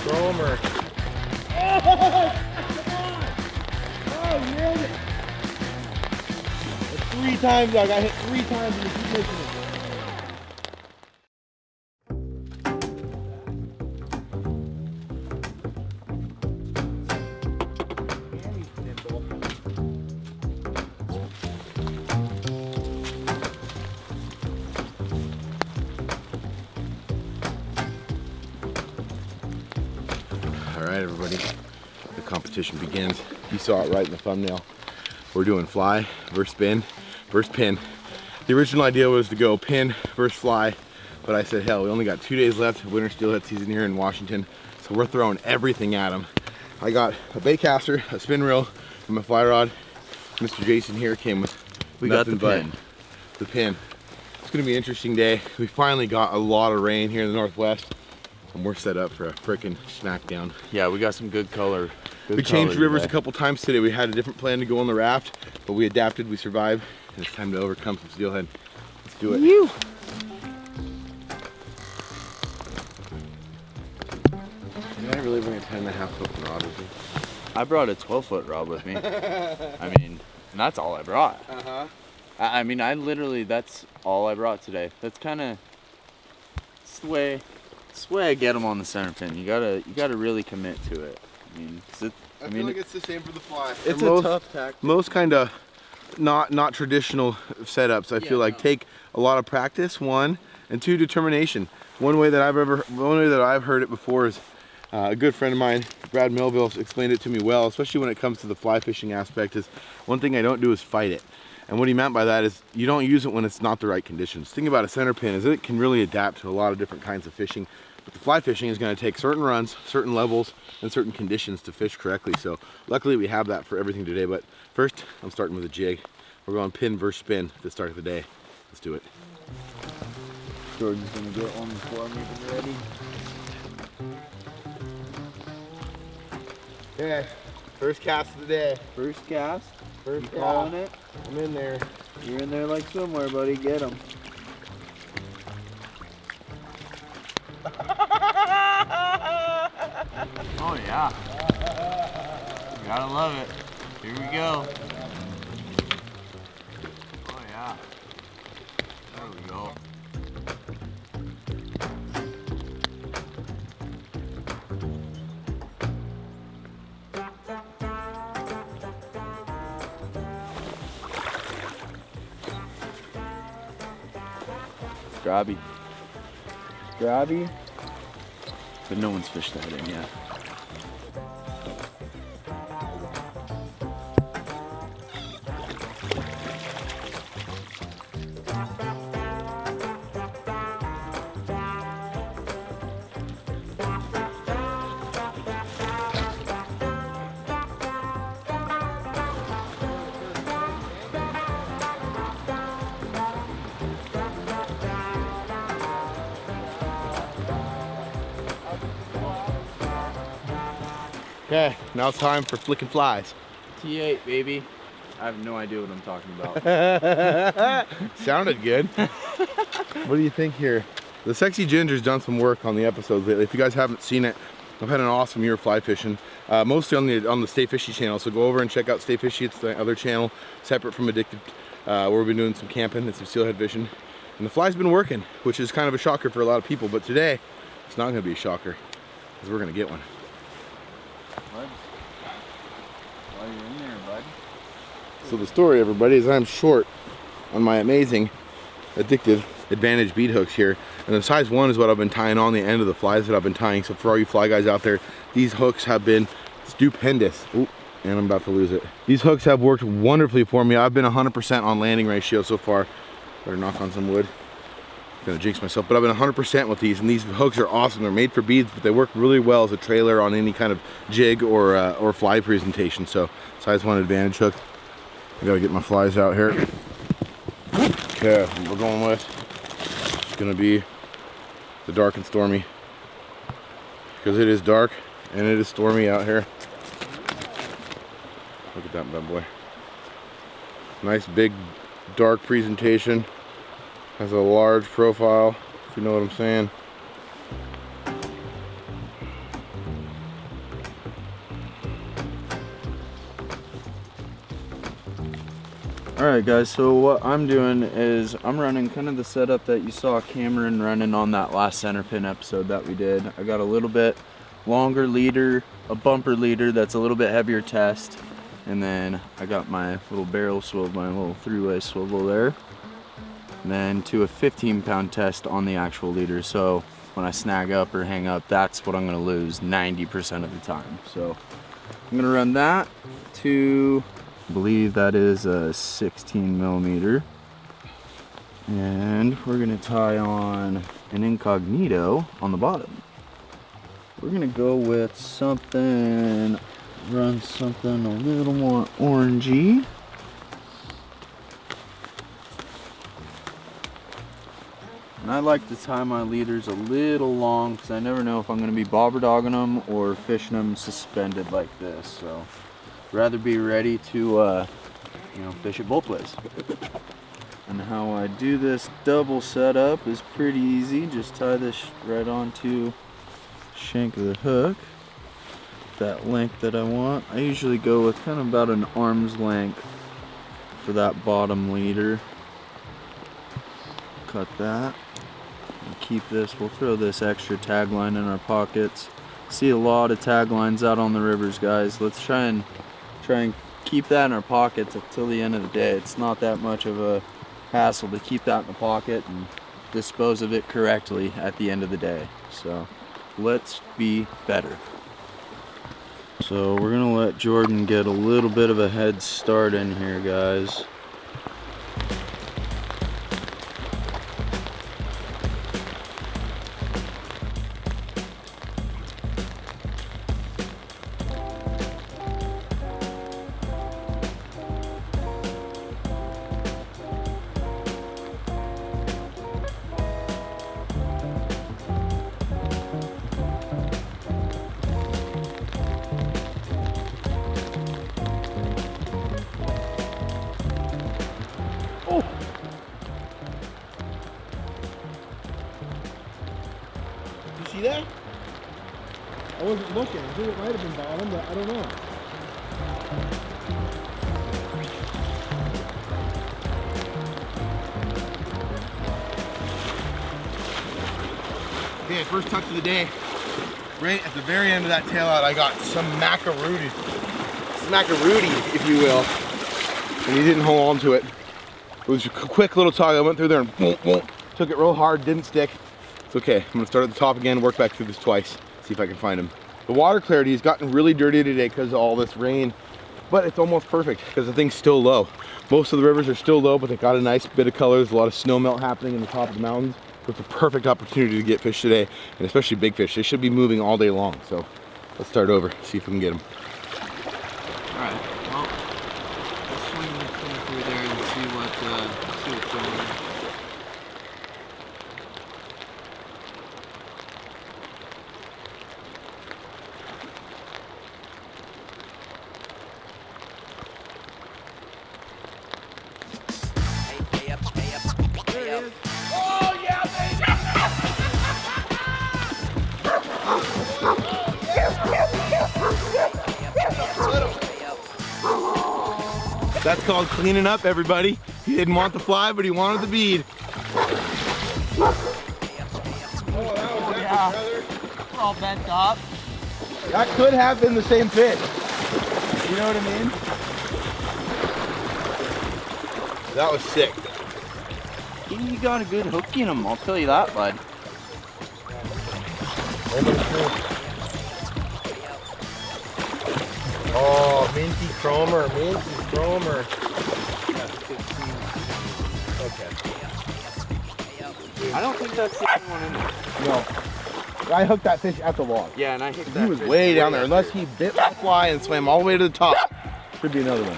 Gomer. Oh, come on! Oh, you nailed it! That's 3 times, I got hit 3 times and you keep missing it. All right, everybody, the competition begins. You saw it right in the thumbnail. We're doing fly versus spin versus pin. The original idea was to go pin versus fly, but I said, hell, we only got 2 days left of winter steelhead season here in Washington, so we're throwing everything at them. I got a bait caster, a spin reel, and my fly rod. Mr. Jason here came with nothing but the pin. It's gonna be an interesting day. We finally got a lot of rain here in the Northwest, and we're set up for a frickin' smackdown. Yeah, we got some good color. We changed rivers a couple times today. We had a different plan to go on the raft, but we adapted, we survived, and it's time to overcome some steelhead. Let's do it. You. Did I really bring a 10.5 foot rod with me? I brought a 12-foot rod with me. I mean, and that's all I brought. I mean, I literally, that's all I brought today. That's kind of, it's the way I get them on the center pin. You gotta really commit to it. I mean, I feel like it's the same for the fly. It's a tough tactic. Most kind of not traditional setups. I feel like take a lot of practice, 1, and 2, determination. One way that I've heard it before is a good friend of mine, Brad Melville, explained it to me well, especially when it comes to the fly fishing aspect. Is one thing I don't do is fight it. And what he meant by that is you don't use it when it's not the right conditions. The thing about a center pin is it can really adapt to a lot of different kinds of fishing. But the fly fishing is going to take certain runs, certain levels, and certain conditions to fish correctly. So luckily we have that for everything today. But first, I'm starting with a jig. We're going pin versus spin at the start of the day. Let's do it. Jordan's gonna get one before I'm even ready. Okay, first cast of the day. First cast. First You calling it? I'm in there. You're in there like swimwear, buddy. Get him. Oh yeah. You gotta love it. Here we go. Oh yeah. There we go. Grabby. Grabby. But no one's fished that in yet. Okay, now it's time for flicking flies. T8, baby. I have no idea what I'm talking about. Sounded good. What do you think here? The Sexy Ginger's done some work on the episodes lately. If you guys haven't seen it, I've had an awesome year of fly fishing, mostly on the Stay Fishy channel. So go over and check out Stay Fishy. It's the other channel, separate from Addicted, where we've been doing some camping and some steelhead fishing. And the fly's been working, which is kind of a shocker for a lot of people. But today, it's not going to be a shocker, because we're going to get one. Bud. While you're in there, bud. So the story, everybody, is I'm short on my amazing Addicted Advantage bead hooks here, and the size 1 is what I've been tying on the end of the flies that I've been tying. So for all you fly guys out there, these hooks have been stupendous. Oop, and I'm about to lose it. These hooks have worked wonderfully for me. I've been 100% on landing ratio so far. Better knock on some wood. I'm gonna jinx myself, but I've been 100% with these, and these hooks are awesome. They're made for beads, but they work really well as a trailer on any kind of jig or fly presentation. So size 1 Advantage hook. I gotta get my flies out here. Okay, what we're going with is gonna be the dark and stormy, because it is dark and it is stormy out here. Look at that bad boy. Nice big dark presentation. Has a large profile, if you know what I'm saying. Alright guys, so what I'm doing is I'm running kind of the setup that you saw Cameron running on that last center pin episode that we did. I got a little bit longer leader, a bumper leader that's a little bit heavier test, and then I got my little barrel swivel, my little three-way swivel there, and then to a 15-pound test on the actual leader. So when I snag up or hang up, that's what I'm going to lose 90% of the time. So I'm going to run that to, I believe that is a 16 millimeter, and we're going to tie on an incognito on the bottom. We're going to go with something, run something a little more orangey. And I like to tie my leaders a little long because I never know if I'm going to be bobber dogging them or fishing them suspended like this. So rather be ready to you know, fish it both ways. And how I do this double setup is pretty easy. Just tie this right onto shank of the hook, that length that I want. I usually go with kind of about an arm's length for that bottom leader. Cut that and keep this. We'll throw this extra tagline in our pockets. See a lot of taglines out on the rivers, guys. Let's try and keep that in our pockets until the end of the day. It's not that much of a hassle to keep that in the pocket and dispose of it correctly at the end of the day. So let's be better. So we're gonna let Jordan get a little bit of a head start in here, guys. See that? I wasn't looking. I think it might have been bottom, but I don't know. Okay, first touch of the day. Right at the very end of that tail out, I got some macaroni, if you will. And he didn't hold on to it. It was a quick little tug. I went through there and boom, boom, took it real hard, didn't stick. It's okay. I'm gonna start at the top again, work back through this twice, see if I can find him. The water clarity has gotten really dirty today because of all this rain, but it's almost perfect because the thing's still low. Most of the rivers are still low, but they got a nice bit of color. There's a lot of snow melt happening in the top of the mountains. So it's a perfect opportunity to get fish today, and especially big fish. They should be moving all day long. So let's start over, see if we can get them. All right, well, let's swing this thing through there and see what's going on. Oh yeah, baby! That's called cleaning up, everybody. He didn't want the fly, but he wanted the bead. Oh, that was epic, brother. We're all bent up. That could have been the same fish. You know what I mean? That was sick. You got a good hook in him, I'll tell you that, bud. Oh, minty chromer. Okay. I don't think that's the only one in there. No. I hooked that fish at the log. Yeah, and I hit that He was fish way down there. Unless he bit my fly and swam all the way to the top. Could be another one.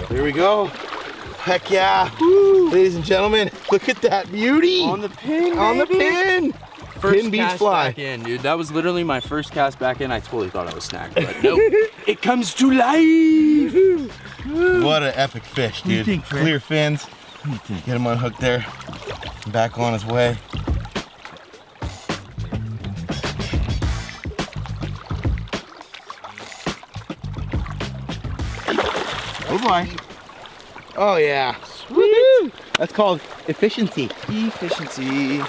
Here we go. Heck yeah. Woo. Ladies and gentlemen, look at that beauty. On the pin, On the baby. pin. First Pin beach cast fly. back in, dude. That was literally my first cast back in. I totally thought I was snagged, but nope. It comes to life. What an epic fish, dude. think, Fred? Clear fins. Get him unhooked there. back on his way. Oh boy. Oh yeah. Sweet. That's called efficiency. Efficiency.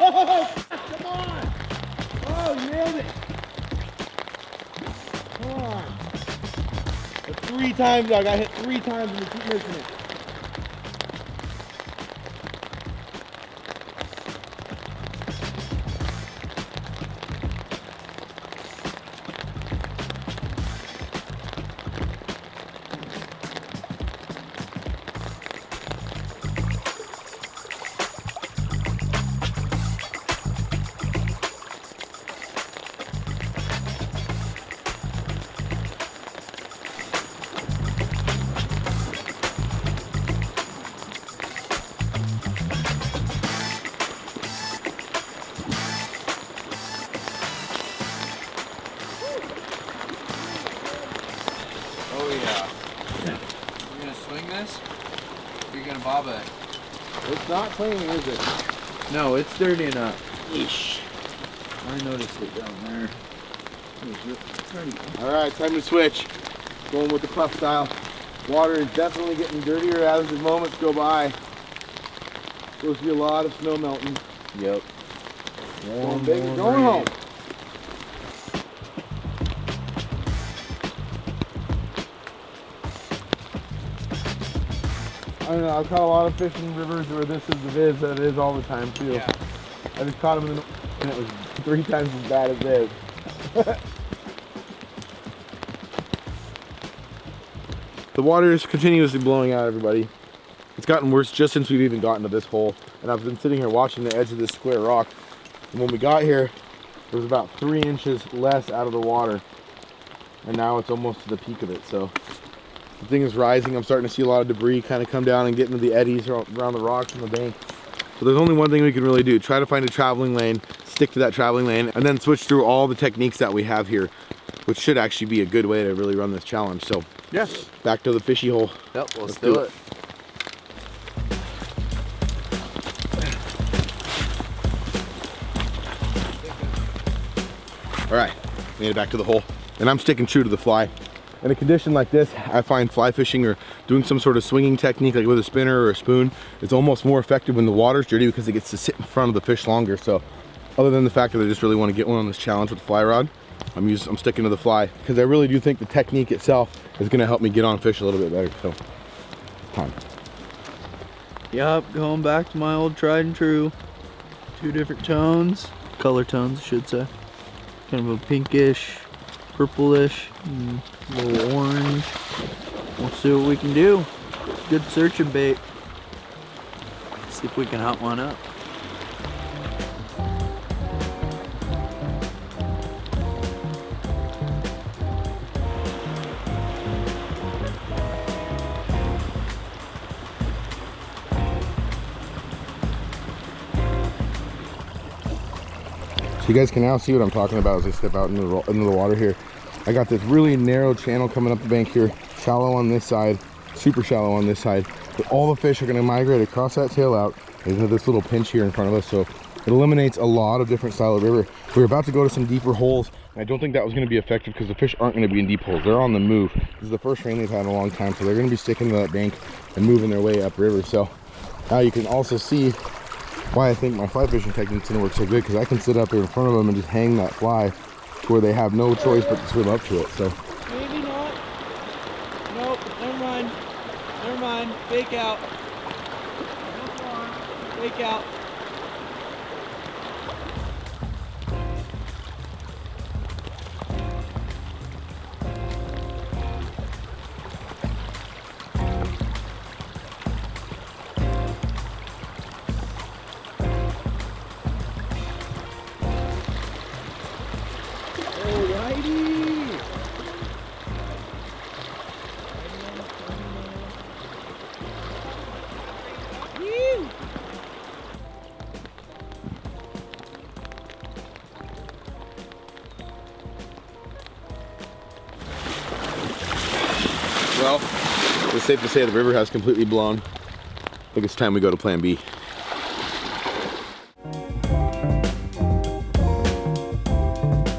Come on! Oh, you nailed it! Come on! That's 3 times, dog. I hit 3 times and you keep missing it. Oh yeah. You're gonna swing this? Or you're gonna bob it? It's not clean, is it? No, it's dirty enough. Yeesh. I noticed it down there. Alright, time to switch. Going with the puff style. Water is definitely getting dirtier as the moments go by. Supposed to be a lot of snow melting. Yep. Going big and going home. I don't know, I've caught a lot of fish in rivers where this is the viz that it is all the time too. Yeah. I just caught them and it was 3 times as bad as this. The water is continuously blowing out, everybody. It's gotten worse just since we've even gotten to this hole. And I've been sitting here watching the edge of this square rock. And when we got here, there was about 3 inches less out of the water. And now it's almost to the peak of it, so. The thing is rising. I'm starting to see a lot of debris kind of come down and get into the eddies around the rocks on the bank. So there's only one thing we can really do. Try to find a traveling lane, stick to that traveling lane, and then switch through all the techniques that we have here, which should actually be a good way to really run this challenge. So yeah, back to the fishy hole. Yep, let's do it. All right, made it back to the hole. And I'm sticking true to the fly. In a condition like this, I find fly fishing or doing some sort of swinging technique like with a spinner or a spoon is almost more effective when the water's dirty because it gets to sit in front of the fish longer. So other than the fact that I just really want to get one on this challenge with the fly rod, I'm sticking to the fly because I really do think the technique itself is going to help me get on fish a little bit better. So time. Yep, going back to my old tried and true. 2 different tones, color tones I should say. Kind of a pinkish, purplish, and a little orange. We'll see what we can do. Good searching bait. See if we can hunt one up. So you guys can now see what I'm talking about as I step out into the water here. I got this really narrow channel coming up the bank here, shallow on this side, super shallow on this side. But all the fish are going to migrate across that tail out into this little pinch here in front of us. So it eliminates a lot of different style of river. We're about to go to some deeper holes. And I don't think that was going to be effective because the fish aren't going to be in deep holes. They're on the move. This is the first rain they've had in a long time. So they're going to be sticking to that bank and moving their way upriver. So now you can also see why I think my fly fishing technique is going to work so good, because I can sit up here in front of them and just hang that fly to where they have no choice but to swim up to it. So Maybe not. Nope, never mind. Never mind. Fake out. Fake out. Well, it's safe to say the river has completely blown. I think it's time we go to plan B.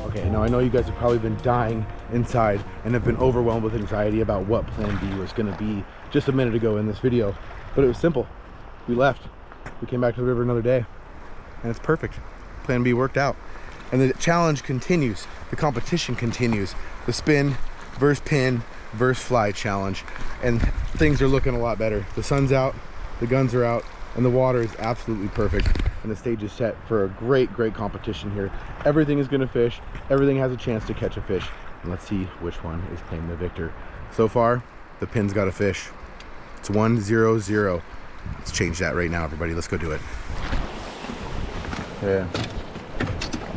Okay, now I know you guys have probably been dying inside and have been overwhelmed with anxiety about what plan B was gonna be just a minute ago in this video, but it was simple. We left, we came back to the river another day, and it's perfect. Plan B worked out. And the challenge continues, the competition continues. The spin versus pin versus fly challenge, and things are looking a lot better. The sun's out, the guns are out, and the water is absolutely perfect, and the stage is set for a great competition here. Everything is gonna fish, everything has a chance to catch a fish, and let's see which one is claimed the victor. So far, the pin's got a fish. It's 1-0-0. Let's change that right now, everybody. Let's go do it. Yeah,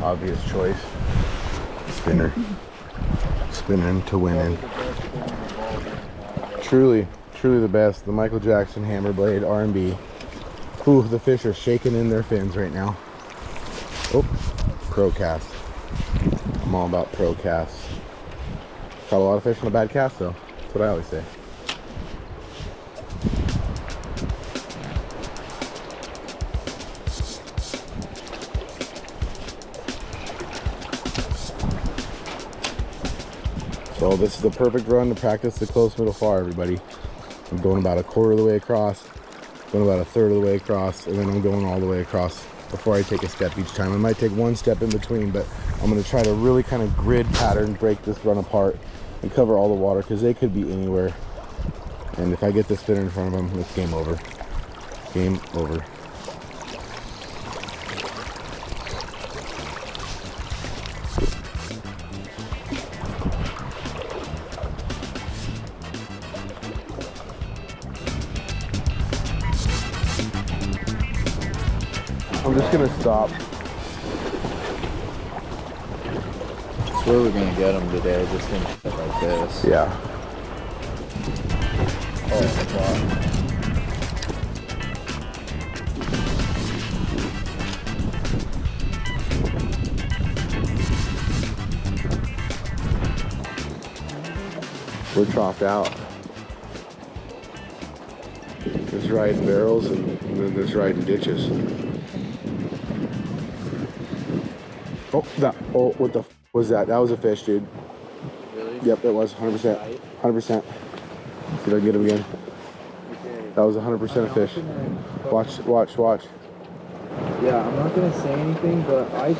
obvious choice. Spinner. Spinning to winning. Truly the best. The Michael Jackson hammer blade R&B. Ooh, the fish are shaking in their fins right now. Oh, pro cast. I'm all about pro casts. Caught a lot of fish on a bad cast though. That's what I always say. So this is the perfect run to practice the close middle far, everybody. I'm going about 1/4 of the way across, going about 1/3 of the way across, and then I'm going all the way across before I take a step each time. I might take one step in between, but I'm going to try to really kind of grid pattern, break this run apart, and cover all the water, because they could be anywhere. And if I get the spinner in front of them, it's game over. Game over. I'm just gonna stop. That's where we're gonna get them today, just in shit like this. Yeah. Oh my god. We're troughed out. There's riding barrels and then there's riding ditches. Oh, what the f was that? That was a fish, dude. Really? Yep, it was 100%. 100%. See if I can get him again. That was 100% a fish. Watch. Yeah, I'm not gonna say anything, but I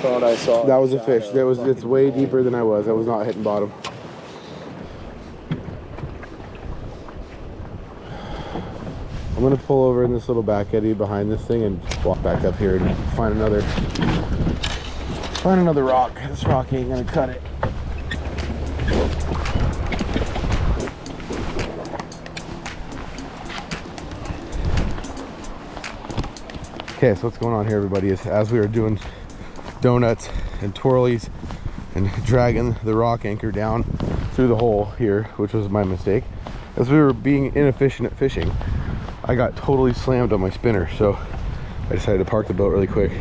thought I saw. That was a fish. It's way deeper than I was. I was not hitting bottom. I'm gonna pull over in this little back eddy behind this thing and walk back up here and find another rock. This rock ain't gonna cut it. Okay, so what's going on here, everybody, is as we were doing donuts and twirlies and dragging the rock anchor down through the hole here, which was my mistake, as we were being inefficient at fishing, I got totally slammed on my spinner. So I decided to park the boat really quick.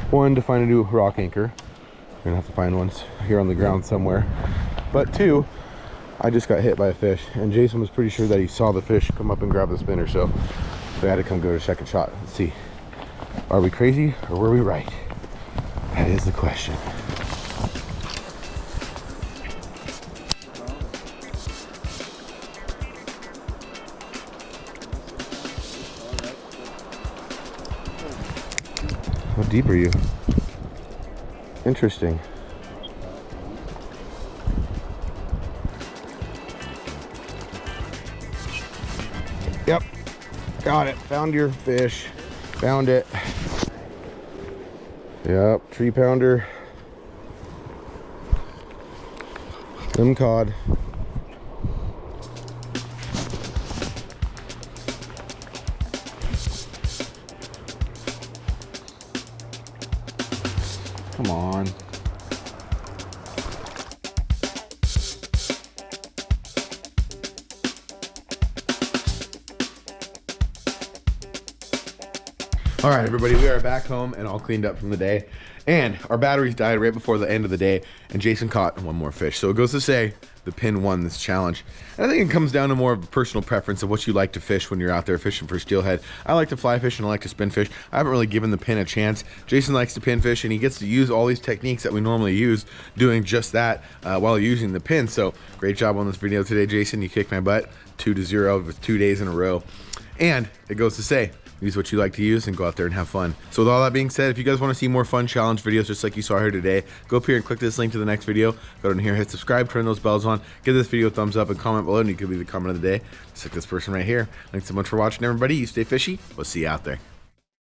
One, to find a new rock anchor. We're gonna have to find one here on the ground somewhere. But two, I just got hit by a fish, and Jason was pretty sure that he saw the fish come up and grab the spinner, so I had to come go to second shot. Let's see. Are we crazy or were we right? That is the question. How deep are you? Interesting. Yep, got it. Found your fish. Found it. Yep, tree pounder. Them cod. Come on. All right, everybody, we are back home and all cleaned up from the day. And our batteries died right before the end of the day, and Jason caught one more fish. So it goes to say, the pin won this challenge. And I think it comes down to more of a personal preference of what you like to fish when you're out there fishing for steelhead. I like to fly fish and I like to spin fish. I haven't really given the pin a chance. Jason likes to pin fish and he gets to use all these techniques that we normally use doing just that while using the pin. So great job on this video today, Jason. You kicked my butt 2-0 with 2 days in a row. And it goes to say, use what you like to use and go out there and have fun. So with all that being said, if you guys want to see more fun challenge videos just like you saw here today, go up here and click this link to the next video. Go down here, hit subscribe, turn those bells on, give this video a thumbs up and comment below and you could be the comment of the day. Just like this person right here. Thanks so much for watching, everybody. You stay fishy. We'll see you out there.